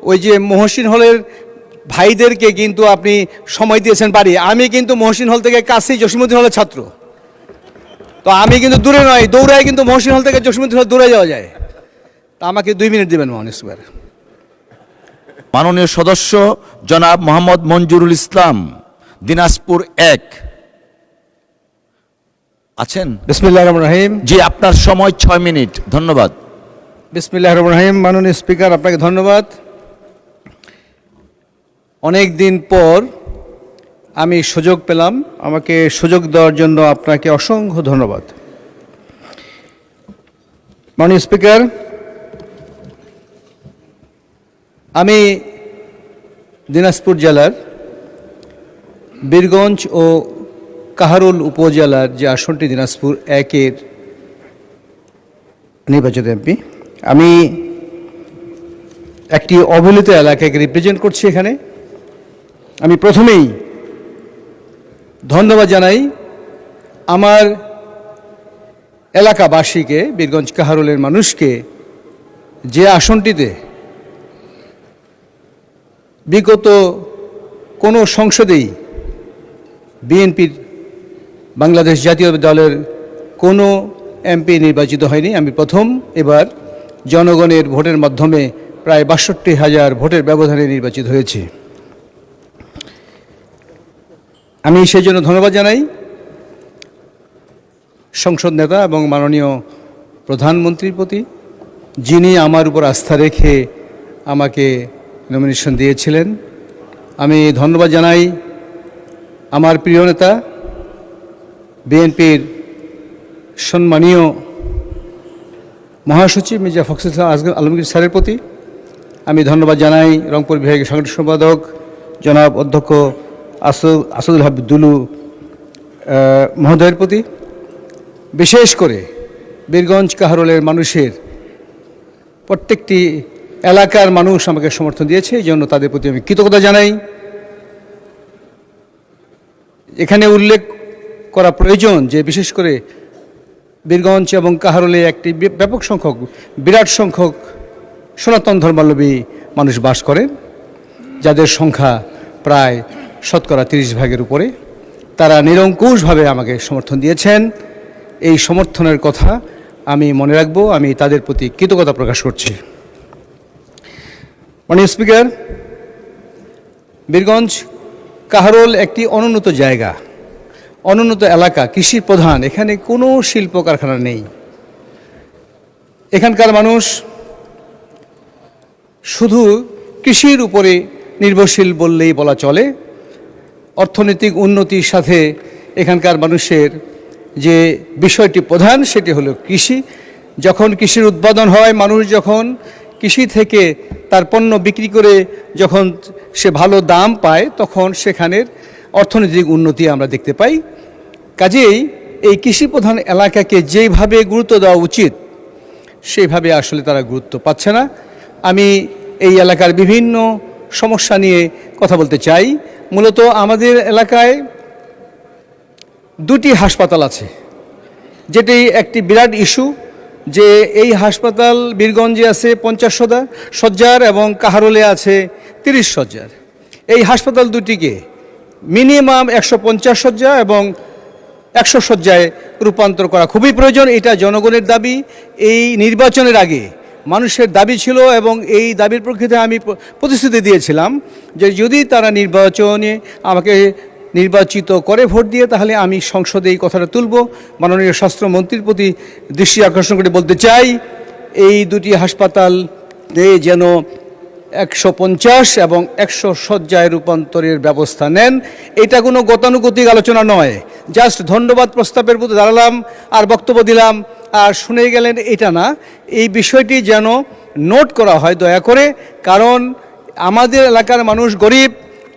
ওই যে মহসিন হলের ভাইদেরকে কিন্তু আপনি সময় দিয়েছেন পারি, আমি কিন্তু মহসিন হল থেকে কাছেই জসীমউদ্দিন হলের ছাত্র, তো আমি কিন্তু দূরে নয়, দৌড়ায় কিন্তু মহসিন হল থেকে জসীমউদ্দিন হল দৌড়ে যাওয়া যায়। তা আমাকে 2 মিনিট দেবেন মাননীয় স্পিকার। মাননীয় সদস্য জনাব মোহাম্মদ মঞ্জুরুল ইসলাম, দিনাজপুর 1 আছেন? বিসমিল্লাহির রহমানির রহিম। জি, আপনার সময় 6 মিনিট। ধন্যবাদ। বিসমিল্লাহির রহমানির রহিম। মাননীয় স্পিকার, আপনাকে ধন্যবাদ। অনেক দিন পর আমি সুযোগ পেলাম, আমাকে সুযোগ দেওয়ার জন্য আপনাকে অসংখ্য ধন্যবাদ। মাননীয় স্পিকার, আমি দিনাজপুর জেলার বীরগঞ্জ ও কাহারোল উপজেলার যে আসনটি দিনাজপুর 1-এর নির্বাচিত এমপি, আমি একটি অবহেলিত এলাকাকে রিপ্রেজেন্ট করছি এখানে। আমি প্রথমেই ধন্যবাদ জানাই আমার এলাকাবাসীকে, বীরগঞ্জ কাহারোলের মানুষকে, যে আসনটিতে বিগত কোনো সংসদেই বিএনপির বাংলাদেশ জাতীয় দলের কোনো এমপি নির্বাচিত হয়নি। আমি প্রথম এবার জনগণের ভোটের মাধ্যমে প্রায় ৬২,০০০ ভোটের ব্যবধানে নির্বাচিত হয়েছি। আমি সেই জন্য ধন্যবাদ জানাই সংসদ নেতা এবং মাননীয় প্রধানমন্ত্রীর প্রতি, যিনি আমার উপর আস্থা রেখে আমাকে নমিনেশন দিয়েছিলেন। আমি ধন্যবাদ জানাই আমার প্রিয় নেতা বিএনপির সম্মানীয় মহাসচিব মির্জা ফখরুল ইসলাম আলমগীর স্যারের প্রতি। আমি ধন্যবাদ জানাই রংপুর বিভাগীয় সাংগঠনিক সম্পাদক জনাব অধ্যক্ষ আসাদুল হাবিব দুলু মহোদয়ের প্রতি। বিশেষ করে বীরগঞ্জ কাহারোলের মানুষের প্রত্যেকটি এলাকার মানুষ আমাকে সমর্থন দিয়েছে, এই জন্য তাদের প্রতি আমি কৃতজ্ঞতা জানাই। এখানে উল্লেখ করা প্রয়োজন যে বিশেষ করে বীরগঞ্জ এবং কাহারোলে একটি ব্যাপক সংখ্যক, বিরাট সংখ্যক সনাতন ধর্মাবলম্বী মানুষ বাস করেন, যাদের সংখ্যা প্রায় 30% উপরে। তারা নিরঙ্কুশভাবে আমাকে সমর্থন দিয়েছেন। এই সমর্থনের কথা আমি মনে রাখব, আমি তাদের প্রতি কৃতজ্ঞতা প্রকাশ করছি। মাননীয় স্পিকার, বীরগঞ্জ কাহারোল একটি অনুন্নত জায়গা, অনুন্নত এলাকা, কৃষি প্রধান। এখানে কোনো শিল্প কারখানা নেই। এখানকার মানুষ শুধু কৃষির উপরে নির্ভরশীল বললেই বলা চলে। অর্থনৈতিক উন্নতির সাথে এখানকার মানুষের যে বিষয়টি প্রধান, সেটি হলো কৃষি। যখন কৃষির উৎপাদন হয়, মানুষ যখন কৃষি থেকে তার পণ্য বিক্রি করে যখন সে ভালো দাম পায়, তখন সেখানের অর্থনৈতিক উন্নতি আমরা দেখতে পাই। কাজেই এই কৃষি প্রধান এলাকাকে যেভাবে গুরুত্ব দেওয়া উচিত, সেইভাবে আসলে তারা গুরুত্ব পাচ্ছে না। আমি এই এলাকার বিভিন্ন সমস্যা নিয়ে কথা বলতে চাই। মূলত আমাদের এলাকায় 2টি হাসপাতাল আছে, যেটি একটি বিরাট ইস্যু, যে এই হাসপাতাল বীরগঞ্জে আছে 50 শয্যার এবং কাহারোলে আছে 30 শয্যার। এই হাসপাতাল দুটিকে মিনিমাম 150 শয্যা এবং 100 শয্যায় রূপান্তর করা খুবই প্রয়োজন। এটা জনগণের দাবি। এই নির্বাচনের আগে মানুষের দাবি ছিল এবং এই দাবির প্রেক্ষিতে আমি প্রতিশ্রুতি দিয়েছিলাম যে যদি তারা নির্বাচনে আমাকে নির্বাচিত করে ভোট দিয়ে, তাহলে আমি সংসদে এই কথাটা তুলব। মাননীয় স্বাস্থ্যমন্ত্রীর প্রতি দৃষ্টি আকর্ষণ করে বলতে চাই, এই 2টি হাসপাতাল যেন 150 এবং 100 শয্যায় রূপান্তরের ব্যবস্থা নেন। এটা কোনো গতানুগতিক আলোচনা নয়, জাস্ট ধন্যবাদ প্রস্তাবের প্রতি দাঁড়ালাম আর বক্তব্য দিলাম আর শুনে গেলেন, এটা না। এই বিষয়টি যেন নোট করা হয় দয়া করে, কারণ আমাদের এলাকার মানুষ গরিব,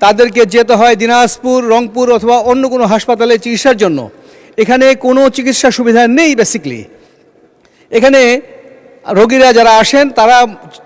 তাদেরকে যেতে হয় দিনাজপুর, রংপুর অথবা অন্য কোনো হাসপাতালে চিকিৎসার জন্য। এখানে কোনো চিকিৎসা সুবিধা নেই। বেসিকলি এখানে রোগীরা যারা আসেন, তারা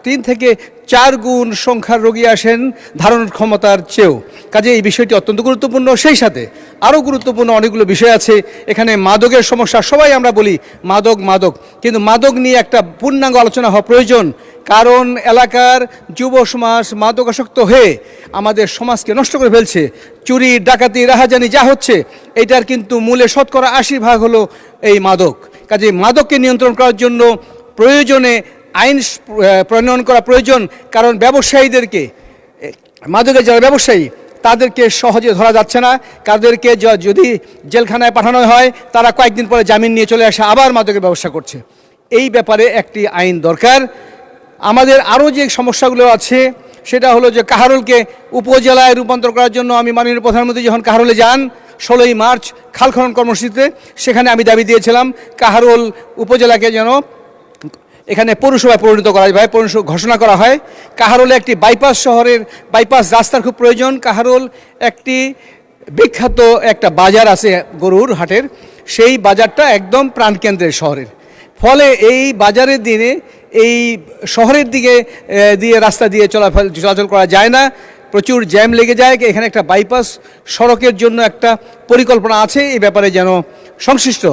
3 থেকে 4 গুণ সংখ্যার রোগী আসেন ধারণের ক্ষমতার চেয়েও। কাজে এই বিষয়টি অত্যন্ত গুরুত্বপূর্ণ। সেই সাথে আরও গুরুত্বপূর্ণ অনেকগুলো বিষয় আছে। এখানে মাদকের সমস্যা, সবাই আমরা বলি মাদক মাদক, কিন্তু মাদক নিয়ে একটা পূর্ণাঙ্গ আলোচনা হওয়া প্রয়োজন। কারণ এলাকার যুব সমাজ মাদকাসক্ত হয়ে আমাদের সমাজকে নষ্ট করে ফেলছে। চুরি, ডাকাতি, রাহাজানি যা হচ্ছে এটার কিন্তু মূলে 80% হলো এই মাদক। কাজে মাদককে নিয়ন্ত্রণ করার জন্য প্রয়োজনে আইন প্রণয়ন করা প্রয়োজন। কারণ ব্যবসায়ীদেরকে, মাদকের যারা ব্যবসায়ী তাদেরকে সহজে ধরা যাচ্ছে না। তাদেরকে যদি জেলখানায় পাঠানো হয় তারা কয়েকদিন পরে জামিন নিয়ে চলে আসে, আবার মাদকের ব্যবসা করছে। এই ব্যাপারে একটি আইন দরকার। আমাদের আরও যে সমস্যাগুলো আছে সেটা হলো যে কাহারোলকে উপজেলায় রূপান্তর করার জন্য আমি মাননীয় প্রধানমন্ত্রী যখন কাহারোলে যান 16ই মার্চ খাল খনন কর্মসূচিতে, সেখানে আমি দাবি দিয়েছিলাম কাহারোল উপজেলাকে যেন এখানে পৌরসভায় পরিণত করা হয়, পৌরসভা ঘোষণা করা হয়। কাহারোলে একটি বাইপাস, শহরের বাইপাস রাস্তার খুব প্রয়োজন। কাহারোল একটি বিখ্যাত একটা বাজার আছে গরুর হাটের, সেই বাজারটা একদম প্রাণকেন্দ্রের শহরের। ফলে এই বাজারের দিনে এই শহরের দিকে দিয়ে রাস্তা দিয়ে চলাচল করা যায় না, প্রচুর জ্যাম লেগে যায়। এখানে একটা বাইপাস সড়কের জন্য একটা পরিকল্পনা আছে, এই ব্যাপারে যেন সংশ্লিষ্ট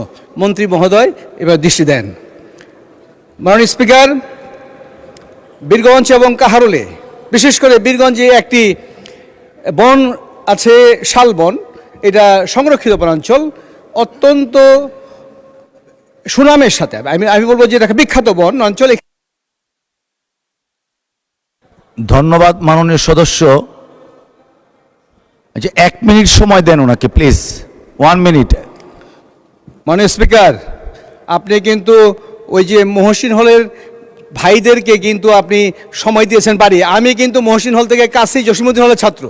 মন্ত্রী মহোদয় এবার দৃষ্টি দেন। মাননীয় স্পিকার, বীরগঞ্জ এবং কাহারোলে, বিশেষ করে বীরগঞ্জে একটি বন আছে শালবন, এটা সংরক্ষিত বনাঞ্চল, অত্যন্ত সুনামের সাথে আমি বলবো যে এটা বিখ্যাত বন অঞ্চল। ধন্যবাদ মাননীয় সদস্য। আচ্ছা, 1 মিনিট সময় দেন ওনাকে প্লিজ, 1 মিনিট। মাননীয় স্পিকার, আপনি কিন্তু ওই যে মহসিন হলের ভাইদেরকে কিন্তু আপনি সময় দিয়েছেন বাড়ি। আমি কিন্তু মহসিন হল থেকে কাছেই জসীমউদ্দিন হলের ছাত্র,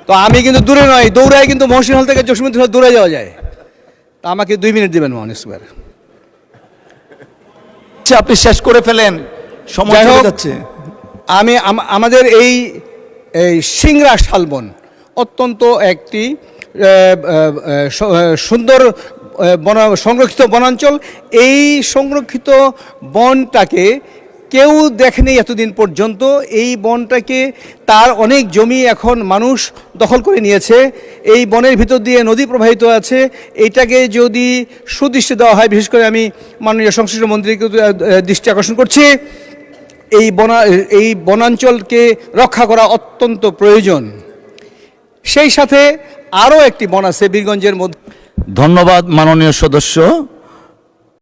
তো আমি কিন্তু দূরে নয়, দৌড়ায় কিন্তু মহসিন হল থেকে জসীমউদ্দিন হল দূরে যাওয়া যায়। তা আমাকে 2 মিনিট দেবেন মাননীয় স্পিকার। আচ্ছা, আপনি শেষ করে ফেলেন, সময় যাই চলে হোক, যাচ্ছে। আমাদের এই সিংড়া শালবন অত্যন্ত একটি সুন্দর সংরক্ষিত বনাঞ্চল। এই সংরক্ষিত বনটাকে কেউ দেখেনি এতদিন পর্যন্ত। এই বনটাকে, তার অনেক জমি এখন মানুষ দখল করে নিয়েছে। এই বনের ভিতর দিয়ে নদী প্রবাহিত আছে। এইটাকে যদি সুদৃষ্টি দেওয়া হয়, বিশেষ করে আমি মাননীয় সংশ্লিষ্ট মন্ত্রীকে দৃষ্টি আকর্ষণ করছি, এই বনাঞ্চলকে রক্ষা করা অত্যন্ত প্রয়োজন। সেই সাথে আরও একটি বন আছে বীরগঞ্জের মধ্যে। ধন্যবাদ মাননীয় সদস্য।